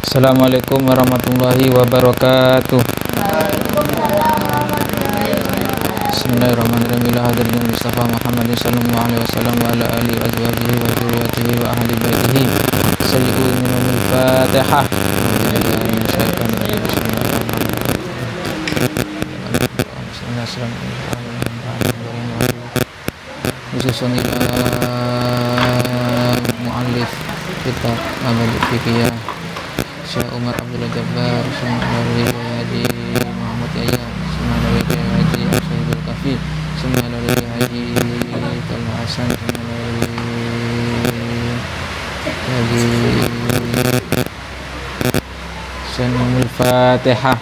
Assalamualaikum warahmatullahi wabarakatuh. Bismillahirrahmanirrahim. Ila hadratin Mustafa Muhammadin sallallahu alaihi wasallam wa ala alihi wa azwajihi wa dzurriyyatihi wa ahli baitihi. Sallu minal Fatihah. Khususun ila muallif kitab Abad Fikiyah Syekh Umar Abdullah Jabbar, Sunnah Haji Muhammad Yahya, Sunnah Haji Asyidul Kafi, Sunnah Haji Talha Hasan, Haji Sunnahul Fatihah.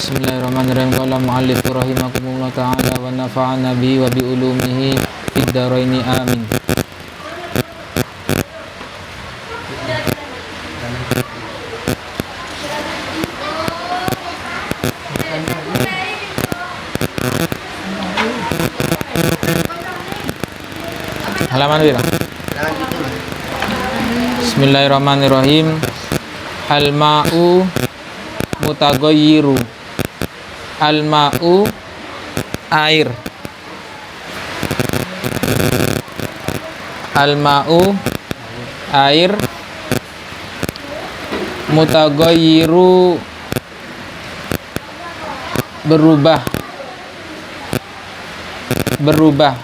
Bismillahirrahmanirrahim. Qala mu'allif rahimakumullah ta'ala wa nafa'ana bi wa bi ulumihi fid dharaini amin. Halaman berapa? Bismillahirrahmanirrahim. Al-ma'u mutaghayyiru. Al-ma'u air. Al-ma'u air. Mutaghayyiru berubah. Berubah.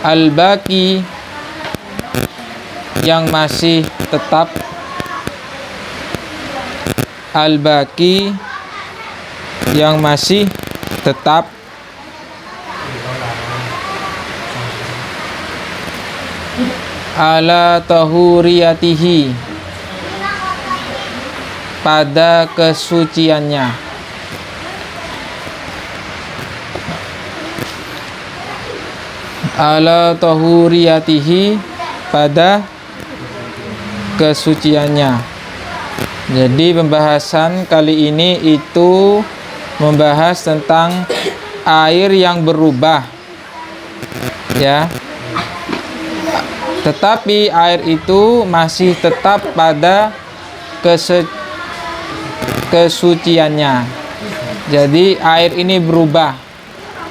Al-baqi yang masih tetap. Al-baqi yang masih tetap. Ala tahuriyatihi pada kesuciannya. Ala tahuriyatihi pada kesuciannya. Jadi pembahasan kali ini itu membahas tentang air yang berubah, ya. Tetapi air itu masih tetap pada kesuciannya. Jadi air ini berubah,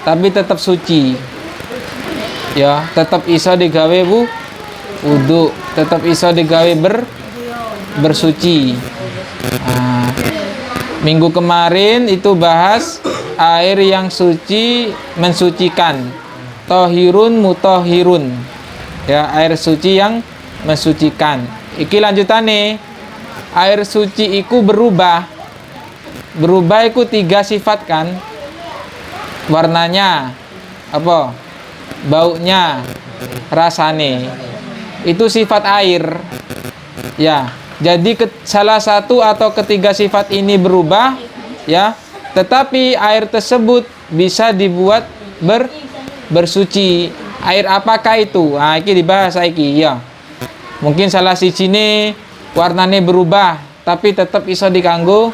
tapi tetap suci, ya. Tetap iso digawe wudu, tetap iso digawe bersuci. Nah, minggu kemarin itu bahas air yang suci mensucikan. Tohirun mutohirun, ya, air suci yang mensucikan. Iki lanjutane. Air suci iku berubah. Berubah iku 3 sifat kan. Warnanya apa? Baunya, rasane. Itu sifat air, ya. Jadi salah satu atau ketiga sifat ini berubah, ya. Tetapi air tersebut bisa dibuat bersuci. Air apakah itu? Nah, ini dibahas saiki, ya. Mungkin salah sijine warnane berubah, tapi tetap iso dikanggo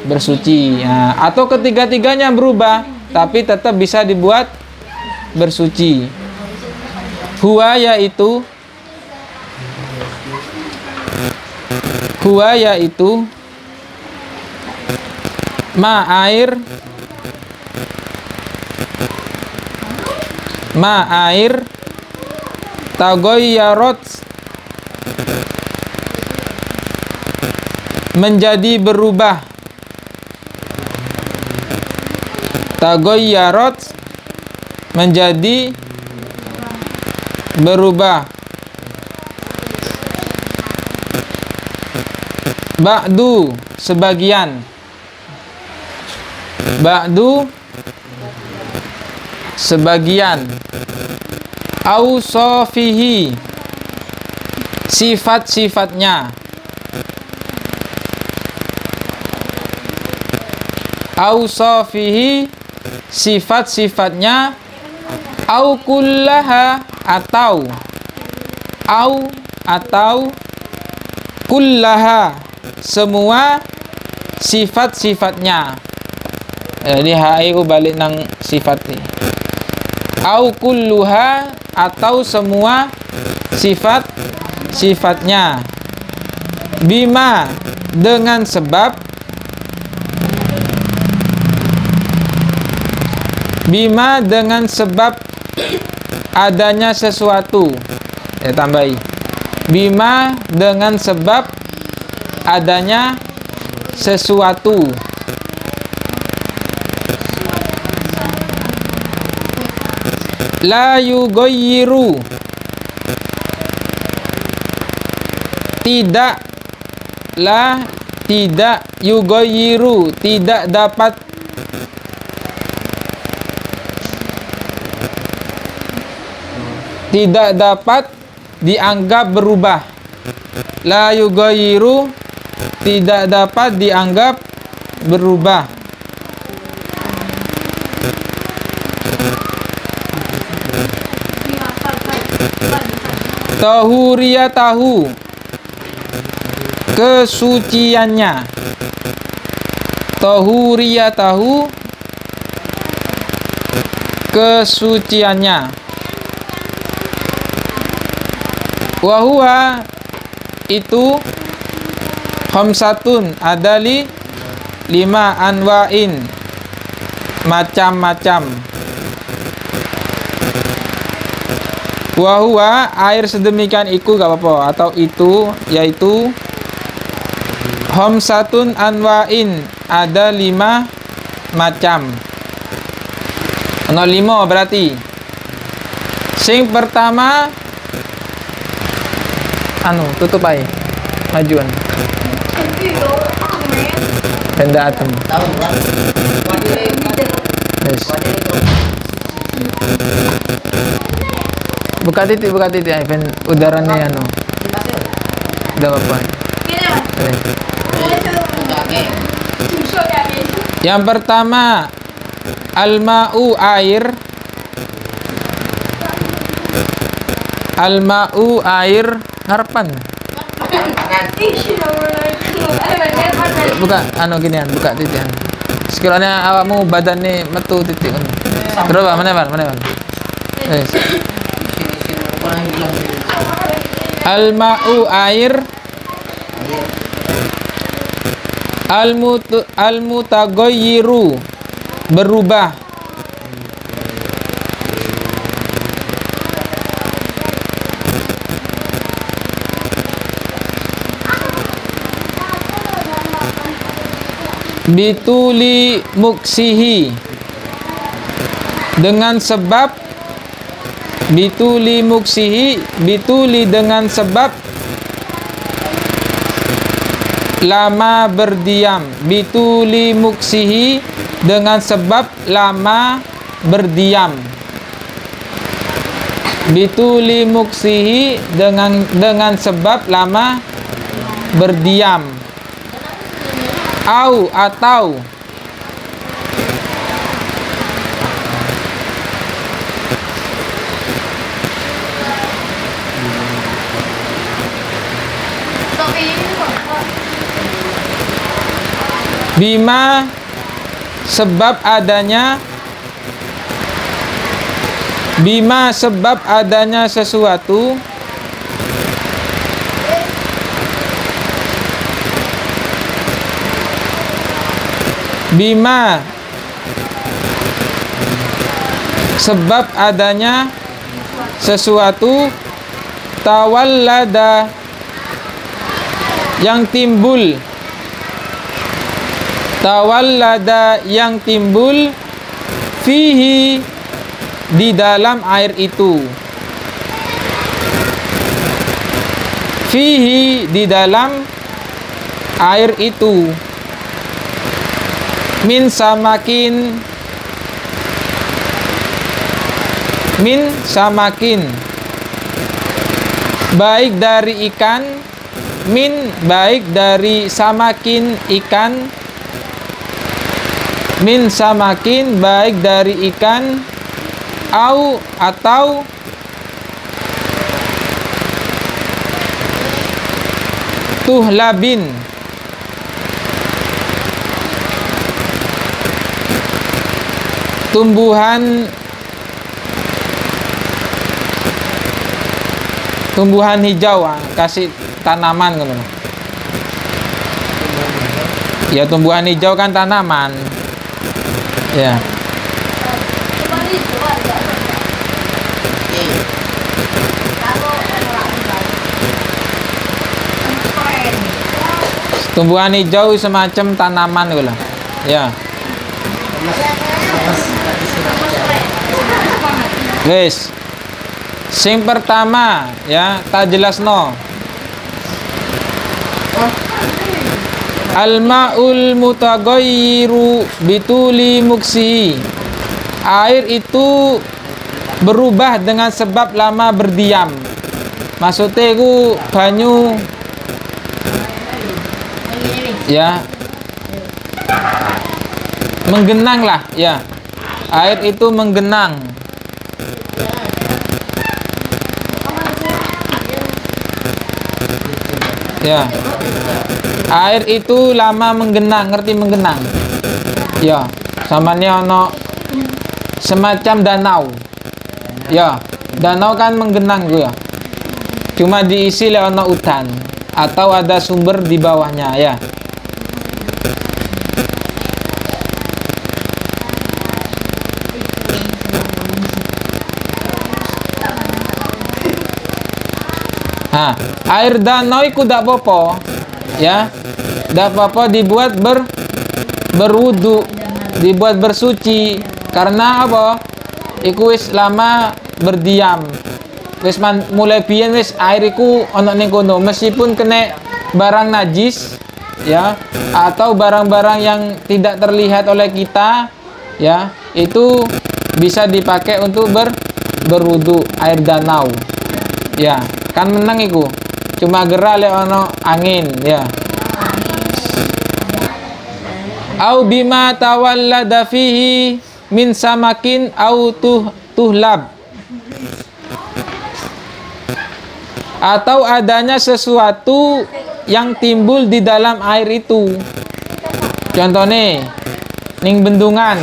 bersuci. Nah, atau ketiga-tiganya berubah, tapi tetap bisa dibuat bersuci. Huwa yaitu ma air taghayyarat menjadi berubah. Taghayyarat menjadi berubah. Ba'du sebagian. Ba'du sebagian. Ausofihi sifat-sifatnya. Ausofihi sifat-sifatnya. Au kullaha atau au atau kullaha semua sifat-sifatnya. Jadi HIU balik nang sifat nih. Au kulluha atau semua sifat-sifatnya. Bima dengan sebab. Bima dengan sebab adanya sesuatu. Ya tambahi. Bima dengan sebab adanya sesuatu. La yughayyiru tidak yughayyiru tidak dapat dianggap berubah. La yughayyiru tidak dapat dianggap berubah. Tahuriyatahu kesuciannya. Tahuriyatahu kesuciannya. Wa huwa itu khamsatun ada 5 anwa'in macam-macam. Wa huwa air sedemikian iku gak apa-apa atau itu yaitu khamsatun anwa'in ada 5 macam. Ono 5 berarti. Sing pertama tutup aja majuan benda atom yes. buka titik ben udaranya udah apa yang pertama al-ma'u air. Al-ma'u air harapan. Buka ginian, buka titian. Sekiranya awakmu badannya metu titik kan. Berapa? Mana? Yes. Al-ma'u air. Al-mutaghayyiru berubah. Bituli muksihi dengan sebab bituli muksihi bituli dengan sebab lama berdiam. Bituli muksihi dengan sebab lama berdiam. Bituli muksihi dengan sebab lama berdiam. Au atau bima sebab adanya sesuatu bima sebab adanya sesuatu tawallada yang timbul fihi di dalam air itu. Fihi di dalam air itu. Min samakin baik dari ikan. Min baik dari samakin ikan. Min samakin baik dari ikan. Au atau tuhlabin. Tumbuhan hijau, kasih tanaman kan. Ya, tumbuhan hijau kan tanaman. Ya. Tumbuhan hijau semacam tanaman gitu lah. Ya. Guys, sing pertama ya, tak jelas no. Al-ma'ul mutaghayyiru bituli muksi. Air itu berubah dengan sebab lama berdiam. Maksudnya itu banyu ya, menggenang lah ya. Air itu menggenang. Ya. Air itu lama menggenang, ngerti menggenang? Ya, samanya ono semacam danau. Ya, danau kan menggenang gue ya. Cuma diisi oleh ono udan atau ada sumber di bawahnya ya. Nah, air danau itu tidak apa-apa ya, tidak apa-apa dibuat berwudu, dibuat bersuci. Karena apa? Iku wis lama berdiam, wis mulai biyen wis air iku ono ning kono, meskipun kena barang najis ya, atau barang-barang yang tidak terlihat oleh kita ya, itu bisa dipakai untuk berwudu air danau ya. Kan menang iku, cuma gerak le ono angin ya. Au bima tawallada fihi min samakin au tuhlab, atau adanya sesuatu yang timbul di dalam air itu. Contohnya ning bendungan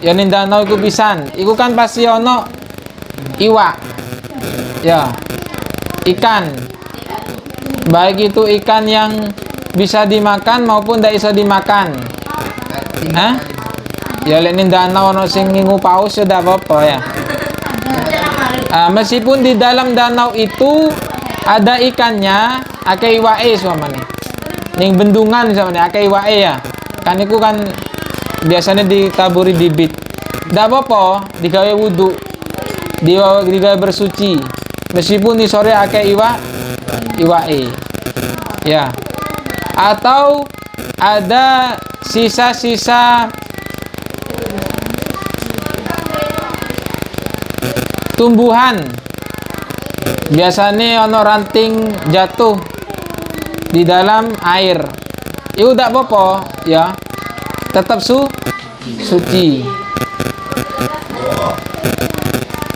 ya, ning danau iku pisan, iku kan pasti ono iwak ya, ikan, baik itu ikan yang bisa dimakan maupun tidak bisa dimakan. Hah? Ya lek ning danau ono sing ngingu paus ya ndak apa-apa ya. Meskipun di dalam danau itu ada ikannya, akeh iwake samane. Ning bendungan samane akeh iwake ya. Kan iku kan biasanya ditaburi bibit. Ndak apa-apa, digawe wudu, digawe bersuci. Meskipun di sore akeh iwake ya, atau ada sisa-sisa tumbuhan, biasanya ono ranting jatuh di dalam air, itu tidak apa-apa ya, tetap suci.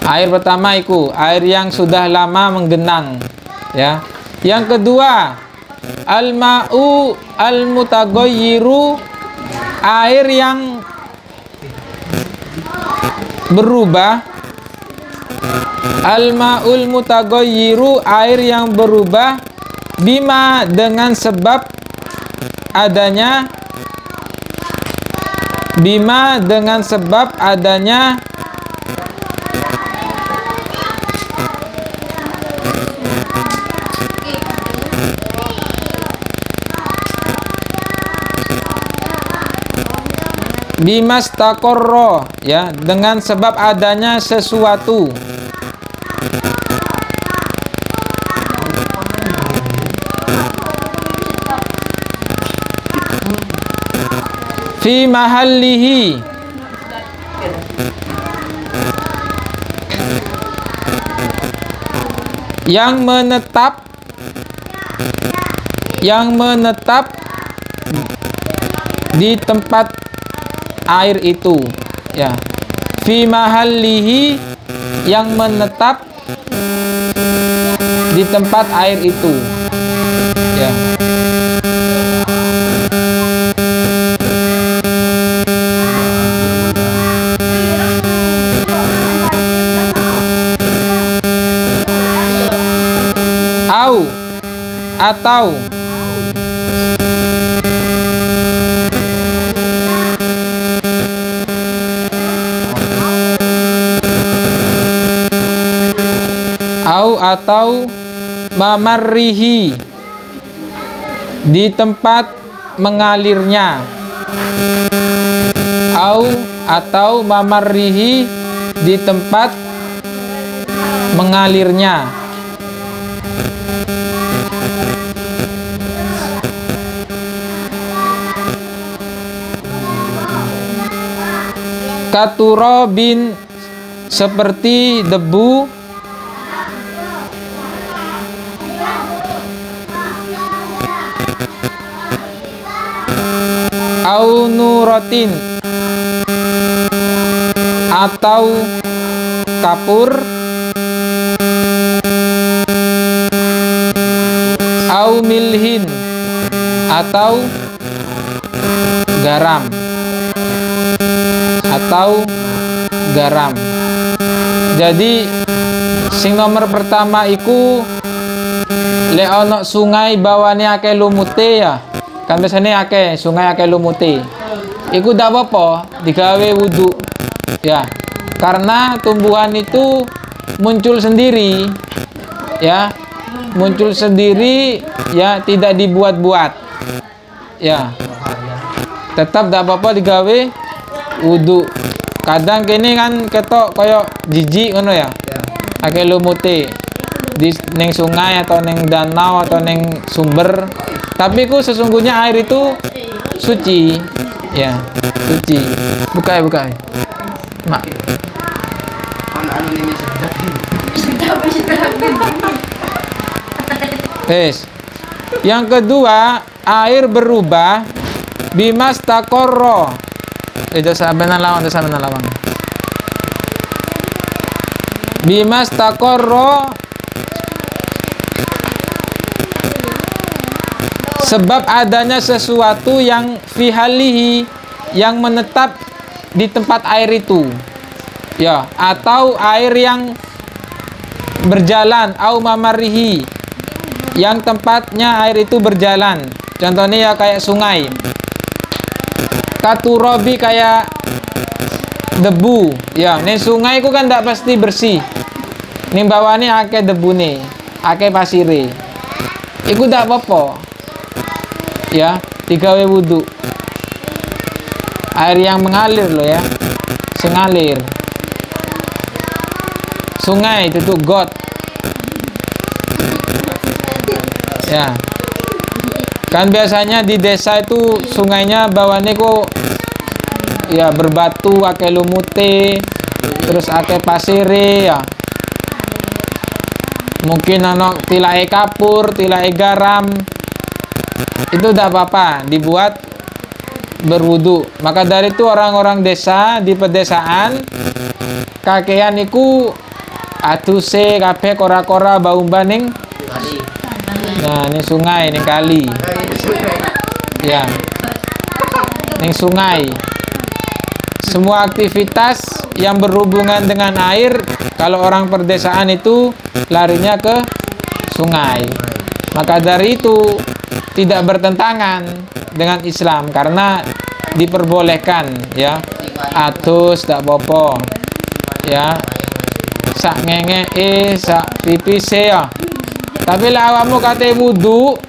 Air pertama itu air yang sudah lama menggenang ya. Yang kedua, al-ma'u al-mutaghayyiru, air yang berubah. Al-ma'ul mutaghayyiru, air yang berubah, bima dengan sebab adanya, bima dengan sebab adanya bimastaqarra ya, dengan sebab adanya sesuatu. Fi mahallihi, yang menetap di tempat air itu ya. Fi mahallihi, yang menetap di tempat air itu ya. atau mamarrihi, di tempat mengalirnya, atau mamarrihi, di tempat mengalirnya. Katurobin, seperti debu, au nurotin, atau kapur, au milhin, atau garam, Jadi sing nomor pertama iku lek ono sungai bawane akeh lumute ya. Kan biasanya akeh sungai akeh lumute. Iku ndak apa-apa digawe wudu. Ya. Karena tumbuhan itu muncul sendiri. Ya. Muncul sendiri ya, tidak dibuat-buat. Ya. Tetap ndak apa-apa digawe wudu. Kadang kene kan ketok koyo jijik ngono ya. Akeh lumute di neng sungai atau neng danau atau neng sumber. Tapi ku sesungguhnya air itu suci. Ya, suci. Buka. Mak. Yang kedua, air berubah bimas takorro. Itu sabenan lawang. Bimas takorro, sebab adanya sesuatu yang fihalihi, yang menetap di tempat air itu. Ya, atau air yang berjalan, au mamarihi, yang tempatnya air itu berjalan. Contohnya ya kayak sungai. Katurobi, kayak debu. Ya, nih sungai ku kan ndak pasti bersih. Nih bawane akeh debune, akeh pasire. Iku ndak apa-apa. Ya, digawe wudu. Air yang mengalir loh ya. Sengalir. Sungai itu tuh got. Ya. Kan biasanya di desa itu sungainya bawane kok ya berbatu, akeh lumute, terus akeh pasire ya. Mungkin ana tilake kapur, tilake garam. Itu tidak apa-apa dibuat berwudu. Maka dari itu orang-orang desa di pedesaan kakean iku atuse kabeh kora-kora baumba ning. Nah, ini sungai, ini kali. Ya. Ning sungai. Semua aktivitas yang berhubungan dengan air, kalau orang perdesaan itu larinya ke sungai. Maka dari itu tidak bertentangan dengan Islam karena diperbolehkan ya. Atus tak popo. Ya. Sak ngenge sak pipis ya. Tapi lah awakmu kate wudu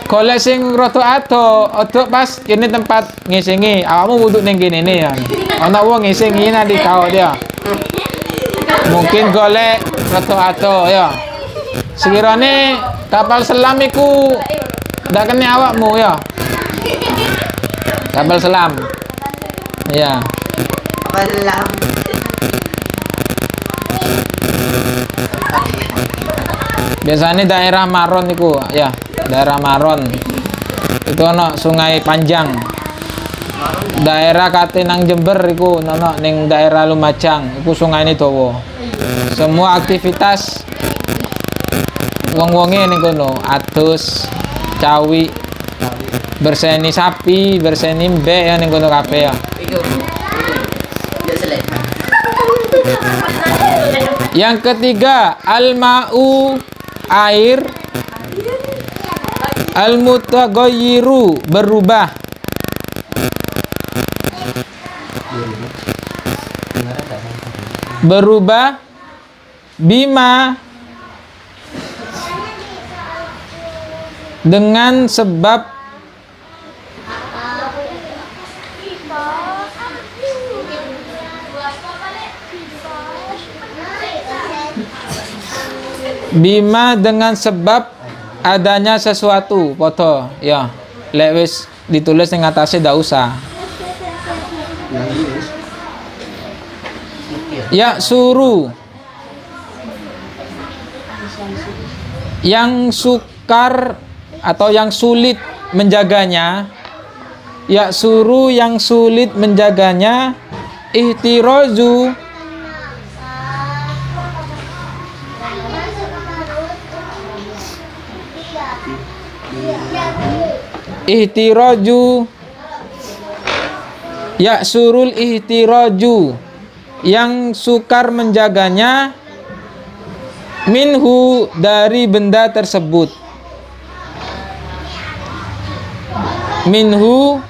golek sing rada ado pas kene tempat ngisingi, awakmu wudu ning kene ne ya. Ana wong ngisingi nanti kau dia. Mungkin golek rada ado ya. Sekirane kapal selam iku ndak kene awakmu ya. Kapal selam. Ya. Kapal selam. Biasanya daerah Maron itu ya, daerah Maron itu ono sungai panjang. Daerah Katinang Jember itu ono ning daerah Lumajang itu sungai ini dawa. Semua aktivitas wong-wonge ning kono, adus, cawi, berseni sapi, berseni mbek ya ning kono kabeh ya. Yang ketiga, al-ma'u, air. Al-mutaghayyiru berubah. Berubah bima dengan sebab bima dengan sebab adanya sesuatu foto ya lewis ditulis yang atasnya ndak usah ya suruh yang sukar atau yang sulit menjaganya ya suruh yang sulit menjaganya ihtirozu ihtiraju ya surul ihtiraju yang sukar menjaganya minhu dari benda tersebut minhu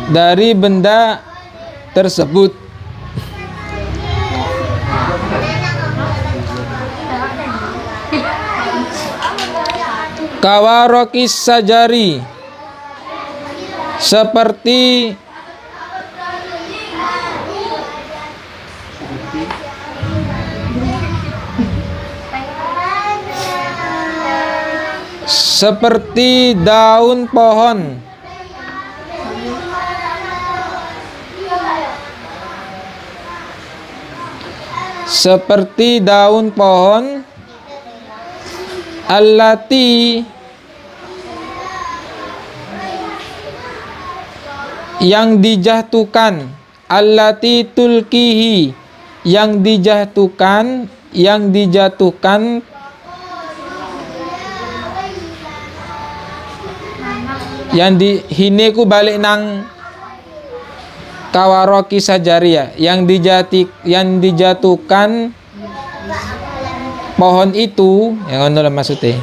dari benda tersebut kawarokis sajari seperti daun pohon seperti daun pohon allati yang dijatuhkan allati tulkihi yang dijatuhkan yang dihineku balik nang kawaroki sajaria yang dijatuhkan pohon itu yang ngono maksudnya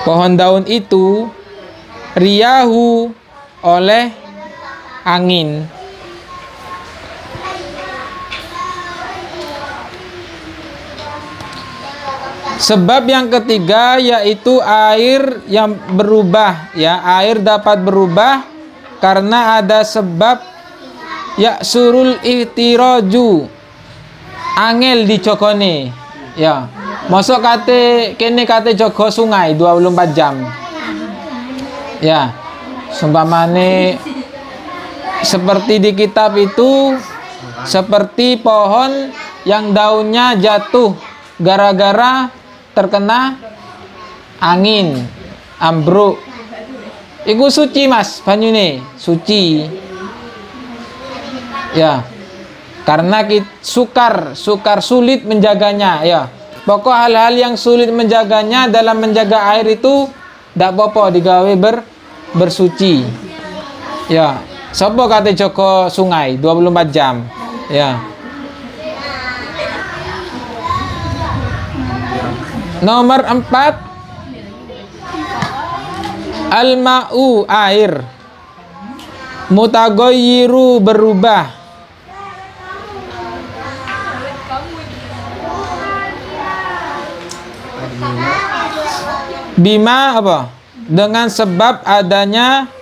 pohon daun itu riyahu oleh angin sebab yang ketiga yaitu air yang berubah ya air dapat berubah karena ada sebab ya surul ihtiraju angel dicokone ya masuk kate jogo sungai 24 jam ya seumpamane seperti di kitab itu seperti pohon yang daunnya jatuh gara-gara terkena angin ambruk iku suci mas banyune suci ya karena sukar sulit menjaganya ya pokok hal-hal yang sulit menjaganya dalam menjaga air itu ndak apa-apa digawe bersuci ya sapa kate joko sungai 24 jam ya nomor 4 al-ma'u air mutaghayyiru berubah bima apa dengan sebab adanya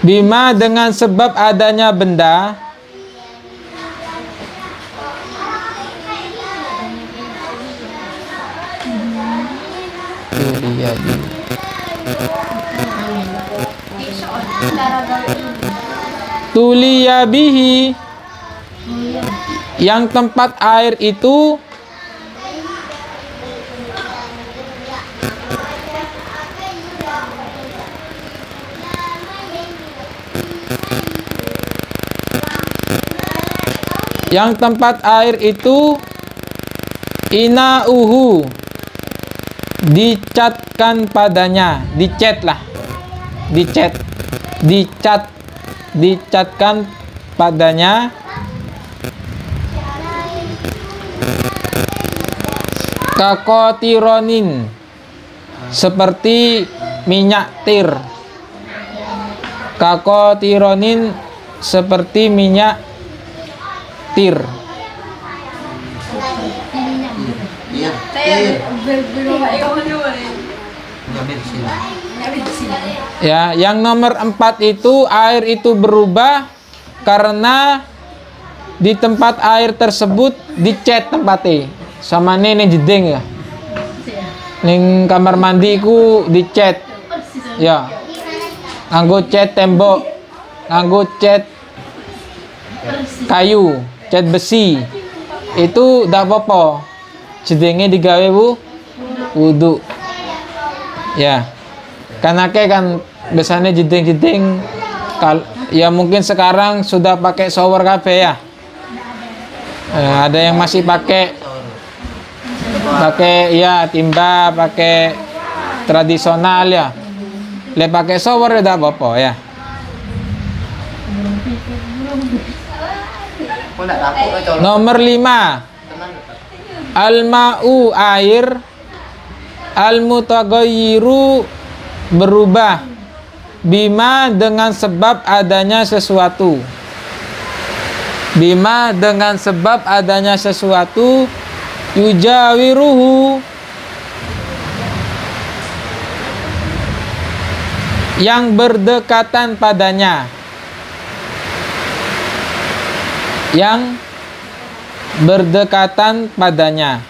bima dengan sebab adanya benda tuliyabihi yang tempat air itu yang tempat air itu inauhu dicatkan padanya dicet dicatkan padanya kakotironin, seperti minyak tir. Kakotironin, seperti minyak tir. Ya, yang nomor 4 itu air itu berubah karena di tempat air tersebut dicet tempatnya sama nenek jeding ya. Ning kamar mandiku dicet. Ya. Nganggo cat tembok, nganggo cat kayu, cat besi. Itu ndak apa-apa. Jedenge digawe wudu. Ya. Karena kan biasanya jeding-jeding ya mungkin sekarang sudah pakai shower kabeh ya. Ada yang masih pakai ya timba, pakai tradisional ya. Le pakai shower ya apa-apa ya. Nomor 5. Al-ma'u, air, al-mutaghayyiru, berubah, bima, dengan sebab adanya sesuatu. Bima, dengan sebab adanya sesuatu, yujawiruhu, yang berdekatan padanya. Yang berdekatan padanya.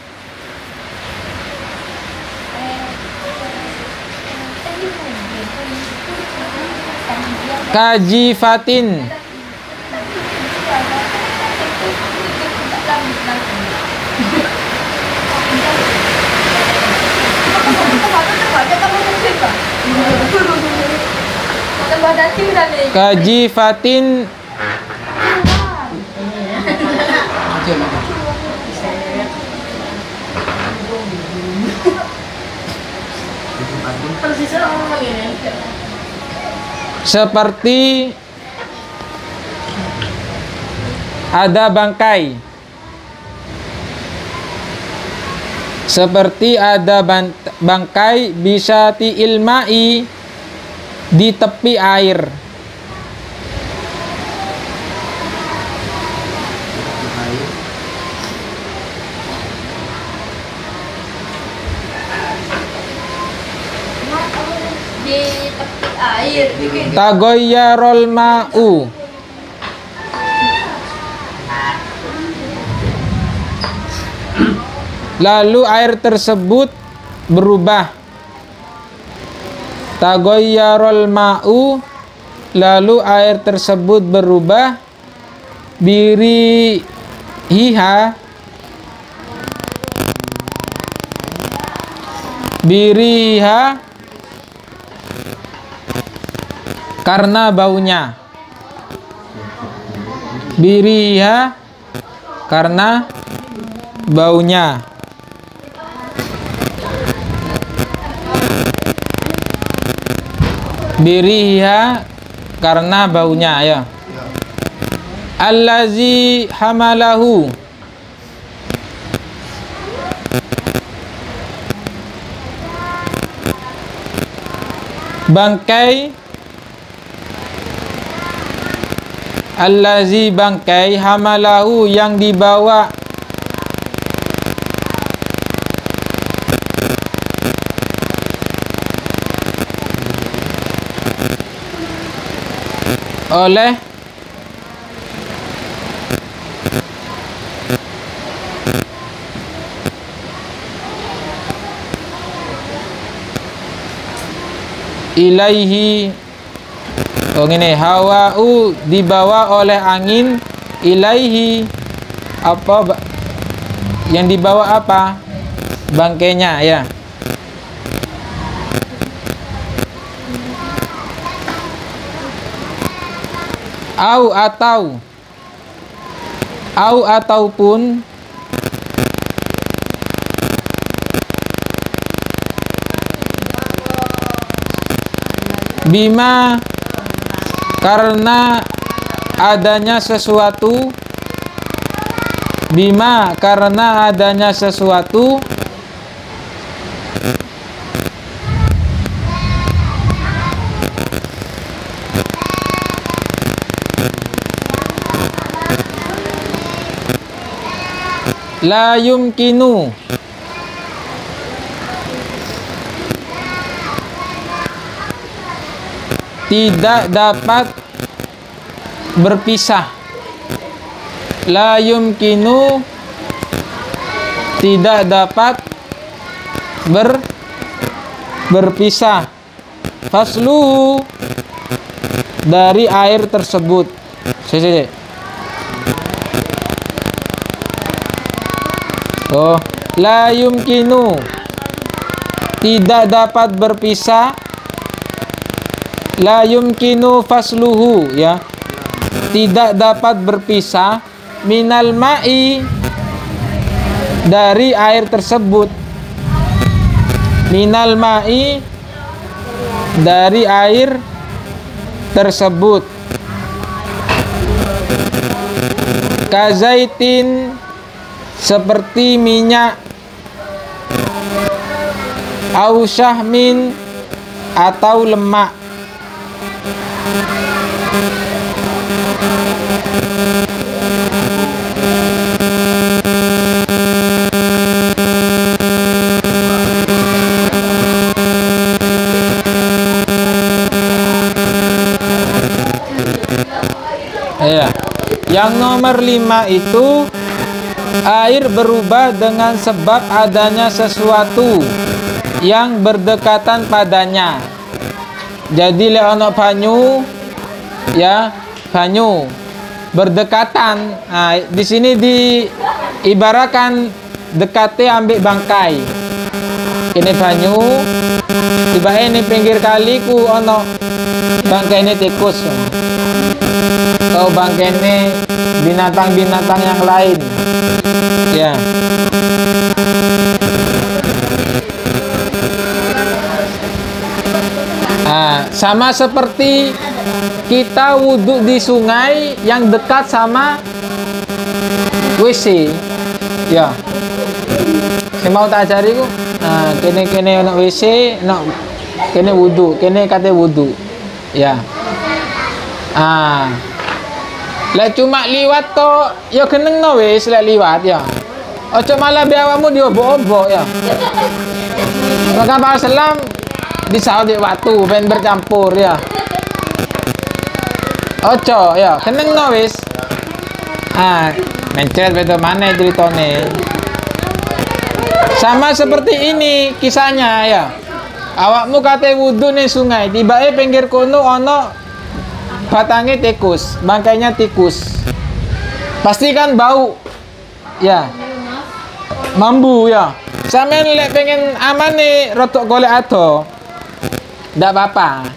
Kajifatin, kajifatin, seperti ada bangkai. Seperti ada bangkai, bisa ilmai, di tepi air. Di tepi air. Tagoyyarol ma'u, lalu air tersebut berubah. Tagoyyarol ma'u, lalu air tersebut berubah. Biriha, karena baunya. Biriha, karena baunya. Biriha, karena baunya ya. Allazi hamalahu, bangkai. Allazi, bangkai, hamalahu, yang dibawa. Oleh ilaihi, oh ini hawa'u, dibawa oleh angin. Ilaihi, apa yang dibawa, apa bangkainya ya. Au, ataupun bima, karena adanya sesuatu, bima karena adanya sesuatu, la yumkinu tidak dapat berpisah, la yumkinu tidak dapat berpisah, fasluhu dari air tersebut. Oh, la yumkinu tidak dapat berpisah, la yumkinu fasluhu, ya, tidak dapat berpisah, minal ma'i dari air tersebut, minal ma'i dari air tersebut, kazaitin seperti minyak, au syahmin atau lemak. Ya. Yang nomor 5 itu air berubah dengan sebab adanya sesuatu yang berdekatan padanya. Jadi lek ono banyu, ya, banyu berdekatan. Nah, di sini diibaratkan dekatnya ambek bangkai. Ini banyu, tiba ini pinggir kali ku ono bangkai ini tikus. Atau bangkai ini binatang-binatang yang lain. Ya. Nah, sama seperti kita wudhu di sungai yang dekat sama WC. Ya. Saya mau tak ajari ku. Nah, kene ono WC, no kene wudhu, kene kate wudhu. Ya. Ah. Lek cuma liwat to, ya geneng no wis lek liwat ya. Ojo malah be awakmu diobok-obok ya. Maka Pak Selam disaut di waktu ben bercampur ya. Ojo ya, geneng no wis. Ah, mencret beto mana ceritane. Sama seperti ini kisahnya ya. Awakmu kate wudhu nih sungai, tiba-tiba pinggir kono ono batangnya tikus, bangkainya tikus. Pasti kan bau. Ya. Mambu ya. Sampeyan lek pengen aman nih rotok golek ado. Ndak apa-apa.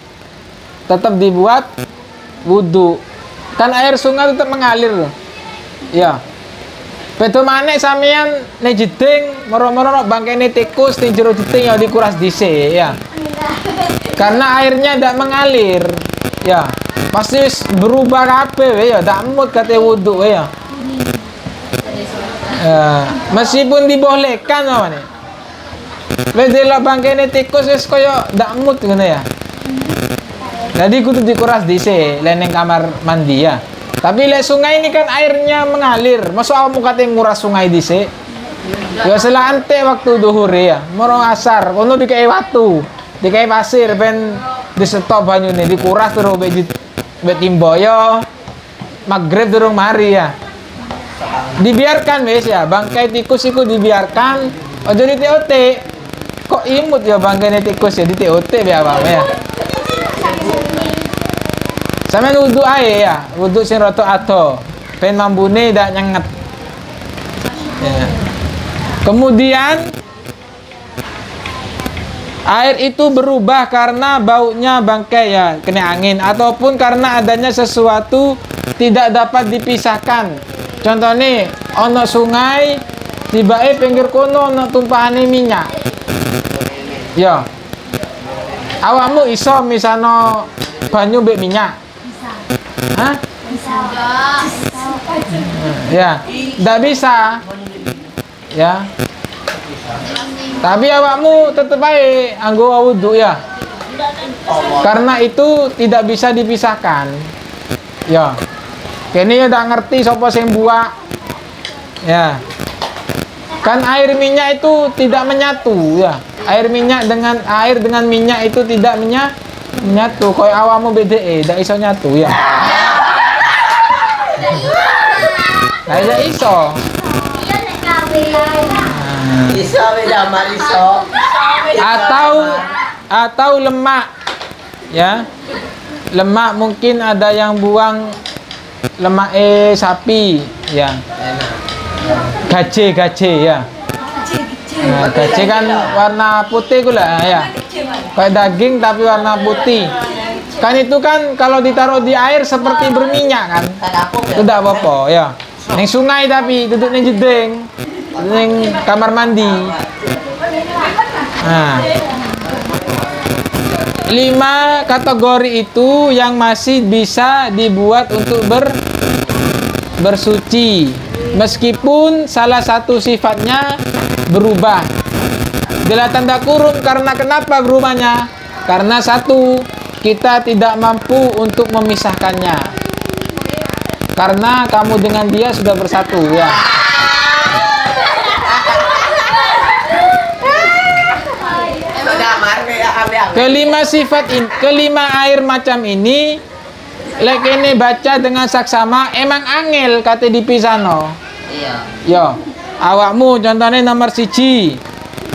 Tetap dibuat wudhu. Kan air sungai tetap mengalir loh. Ya. Beto maneh sampeyan nek jeding moro-moro bangkaine tikus ning jero jeding ya dikuras dhisik ya. Karena airnya ndak mengalir. Ya. Pasti berubah kabeh ya, ndak mut kate wudhu ya. Meskipun dibolehkan namanya. Wis delok bangkene tikus wis kaya ndak mut ngono ya. Jadi kudu dikuras dhisik leneng kamar mandi ya. Tapi lek sungai ini kan airnya mengalir. Masuk awakmu kate nguras sungai dhisik. Ya selante waktu zuhur ya, moro asar, kono dikai watu, dikai pasir ben disetop banyune dikuras terus betimboyo magrib durung mari ya. Dibiarkan wis ya, bangkai tikus iku dibiarkan ojo di TOT. Kok imut ya bangkai tikus ya di TOT ya Bang ya. Sampeyan wudhu ae ya, wudhu sing rada ado ben mambune ndak nyenget. Ya. Kemudian air itu berubah karena baunya bangkai ya, kena angin ataupun karena adanya sesuatu tidak dapat dipisahkan. Contohnya ono sungai tiba-tiba pinggir kono ono tumpahane minyak. Ya. Awakmu iso misano banyu mbek minyak. Hah? Enggak. Ya, tidak bisa. Ya. Tapi awakmu tetep ae anggo wudu ya. Karena itu tidak bisa dipisahkan. Ya. Kene ya ndak ngerti sapa sing buak. Ya. Kan air minyak itu tidak menyatu ya. Air dengan minyak itu tidak menyatu. Koyo awakmu BDE ndak iso nyatu ya. Ndak iso. Iya nek kabeh. Iso beda iso. Atau lemak ya. Lemak mungkin ada yang buang lemak sapi ya. Gaje ya. Nah, gaje kan warna putih gula ya. Kayak daging tapi warna putih. Kan itu kan kalau ditaruh di air seperti berminyak kan. Itu tidak apa-apa ya. Neng sungai tapi duduk neng jeding. Neng kamar mandi. Nah. 5 kategori itu yang masih bisa dibuat untuk bersuci. Meskipun salah satu sifatnya berubah. Bila tanda kurung karena kenapa berubahnya? Karena satu, kita tidak mampu untuk memisahkannya. Karena kamu dengan dia sudah bersatu ya. Kelima air macam ini lek kene baca dengan saksama emang angel kate dipisano. Iya. Yo, awakmu contohnya nomor 1.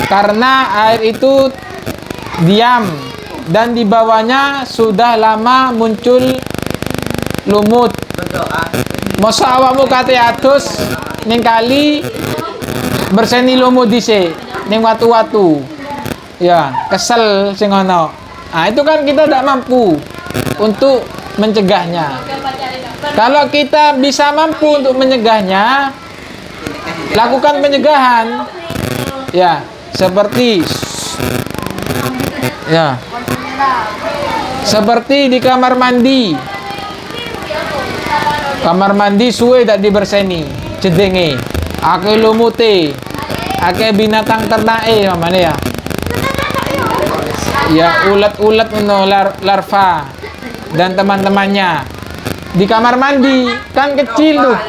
Karena air itu diam dan di bawahnya sudah lama muncul lumut. Berdoa. Masa awakmu kate adus ning kali berseni lumut dhisik ning watu-watu. Ya, kesel sing ono. Nah, itu kan kita tidak mampu untuk mencegahnya. Kalau kita bisa mampu untuk mencegahnya, lakukan pencegahan. Ya, seperti di kamar mandi. Kamar mandi suwe tak diberseni, jedenge. Ake lumute, ake binatang ternake mana ya? Ya ulat-ulat larva dan teman-temannya di kamar mandi kan kecil tuh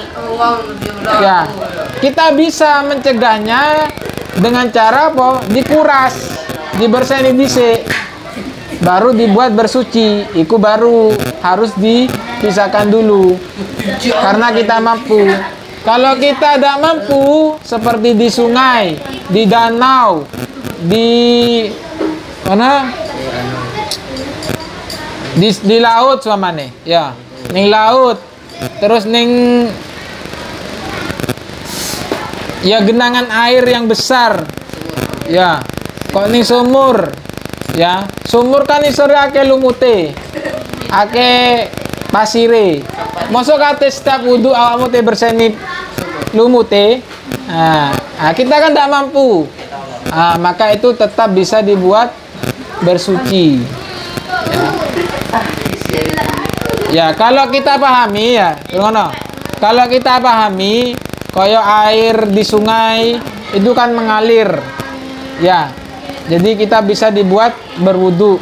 ya. Kita bisa mencegahnya dengan cara apa? Dikuras, dibersihkan dhisik, baru dibuat bersuci. Iku baru harus dipisahkan dulu karena kita mampu. Kalau kita tidak mampu seperti di sungai, di danau, di mana di laut suamane ya, ning laut terus ning ya genangan air yang besar ya, kok ning sumur ya, sumur kan isore ake lumute, ake pasire. Mosok kate setiap wudu awakmu te berseni lumute. Nah, kita kan tidak mampu. Maka itu tetap bisa dibuat bersuci. Ya, kalau kita pahami ya, ngono. Kalau kita pahami, koyo air di sungai itu kan mengalir. Ya. Jadi kita bisa dibuat berwudu.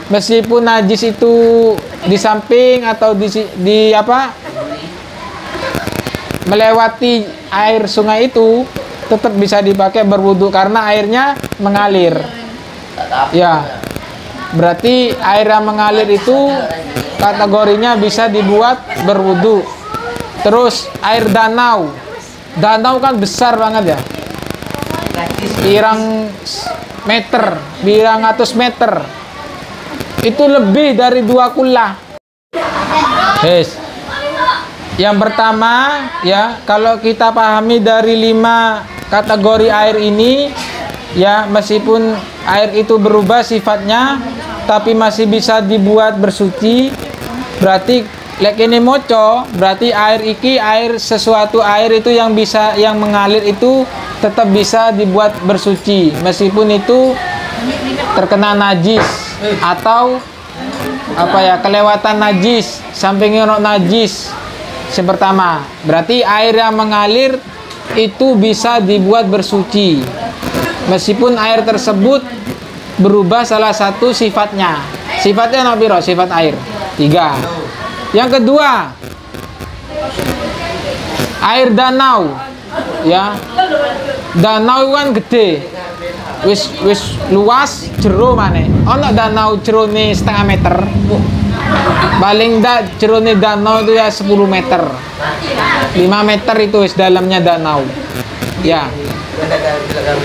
Meskipun najis itu di samping atau di apa? Melewati air sungai itu tetap bisa dipakai berwudu karena airnya mengalir. Ya. Berarti air yang mengalir itu kategorinya bisa dibuat berwudu. Terus air danau. Danau kan besar banget ya. Pirang meter, pirang ratus meter. Itu lebih dari 2 kula. Yes. Yang pertama ya, kalau kita pahami dari 5 kategori air ini ya, meskipun air itu berubah sifatnya tapi masih bisa dibuat bersuci, berarti lek ini moco, berarti sesuatu air itu yang mengalir itu tetap bisa dibuat bersuci meskipun itu terkena najis atau apa ya, kelewatan najis, sampai ngerok najis. Yang pertama, berarti air yang mengalir itu bisa dibuat bersuci meskipun air tersebut berubah salah satu sifatnya. Sifatnya apa piro? Sifat air 3. Yang kedua, air danau, ya. Danau kan gede, wis luas, jero maneh. Ono danau jerone setengah meter, paling ndak jerone danau itu ya 10 meter, 5 meter itu wis dalamnya danau, ya.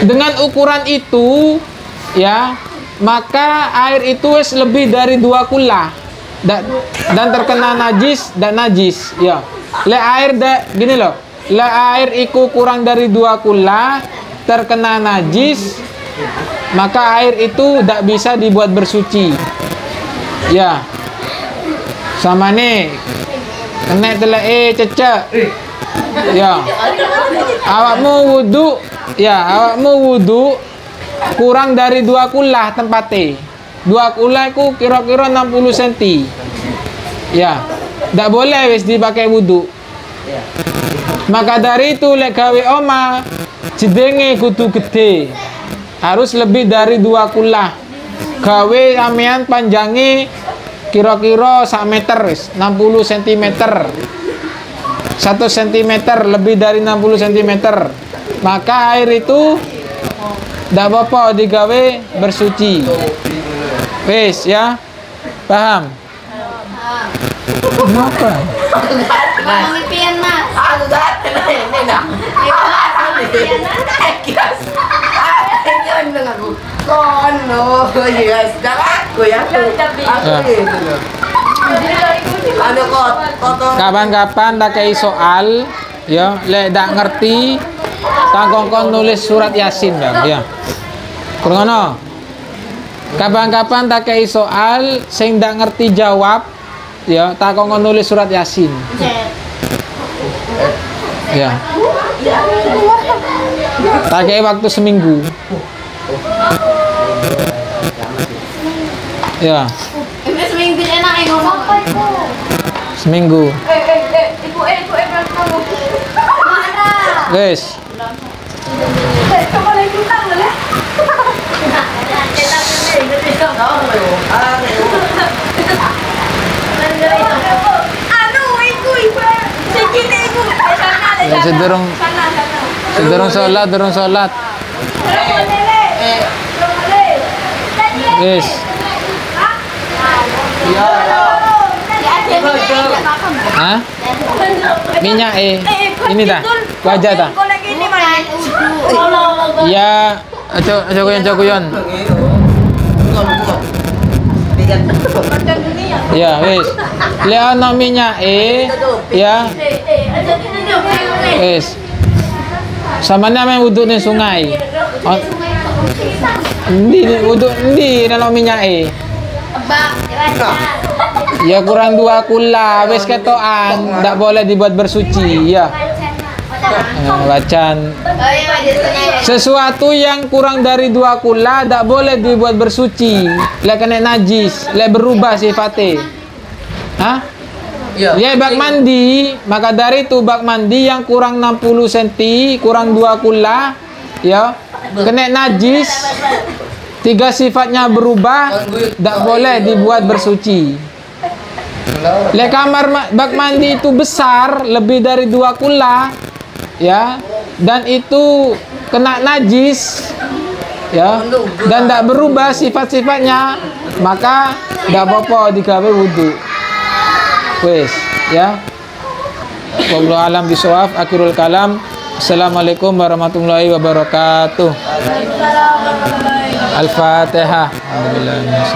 Dengan ukuran itu, ya, maka air itu wis lebih dari 2 kula dan terkena najis dan najis, ya. Le air gini loh, le air iku kurang dari 2 kula terkena najis, maka air itu tidak bisa dibuat bersuci, ya. Sama nih kena telek cecek, ya. Awakmu wudu, ya, awakmu wudu kurang dari 2 kula tempatnya. 2 kula itu kira-kira 60 cm, ya. Tidak boleh wis dipakai wudu. Maka dari itu lek gawe oma jedenge kudu gede, harus lebih dari 2 kula. Gawe amean panjangnya kira-kira 1 meter wis, 60 cm. 1 cm lebih dari 60 cm. Maka air itu tidak apa-apa digawe bersuci. Wis ya. Paham? Kenapa? Pemipian mas. Aku gak ini nak. Kono, yes, dah aku ya. Aku itu loh. Anu kotor. Kapan-kapan tak kei soal, ya, lek dak ngerti, tangkongkon nulis surat Yasin, Bang, ya. Kurungono. Kapan-kapan tak kei soal, sing dak ngerti jawab, ya, tangkongkon nulis surat Yasin. Ya. Tak kei waktu seminggu. Ya. Ini seminggu enak yang ngomong. Seminggu. Ibu kamu. Mana? Guys. Kamu lagi utang boleh? Anu, ibu. Segini ibu. Ya, sedurung sholat. Guys. Hah? Minyak ini dah. Wajah dah. Ya, ajo-ajo. Ya, wis. Leono minyak ya. Wis. Samanya main wudhu di sungai. Ini wudhu di dalam minyak ya kurang 2 kula, wis ketoan, ndak boleh dibuat bersuci, ya. Bacan. Sesuatu yang kurang dari 2 kula ndak boleh dibuat bersuci, lek kena najis, lek berubah sifatnya. Hah? Ya, bak mandi, maka dari itu bak mandi yang kurang 60 cm, kurang 2 kula, ya, kena najis, 3 sifatnya berubah, tidak boleh dibuat bersuci. Le kamar bak mandi itu besar, lebih dari 2 kula, ya, dan itu kena najis, ya, dan tidak berubah sifat-sifatnya, maka tidak apa-apa digawe wudu. Wes, ya. Wallahu alam bisawab. Akhirul kalam. Assalamualaikum warahmatullahi wabarakatuh. Al-Fatihah. Alhamdulillah.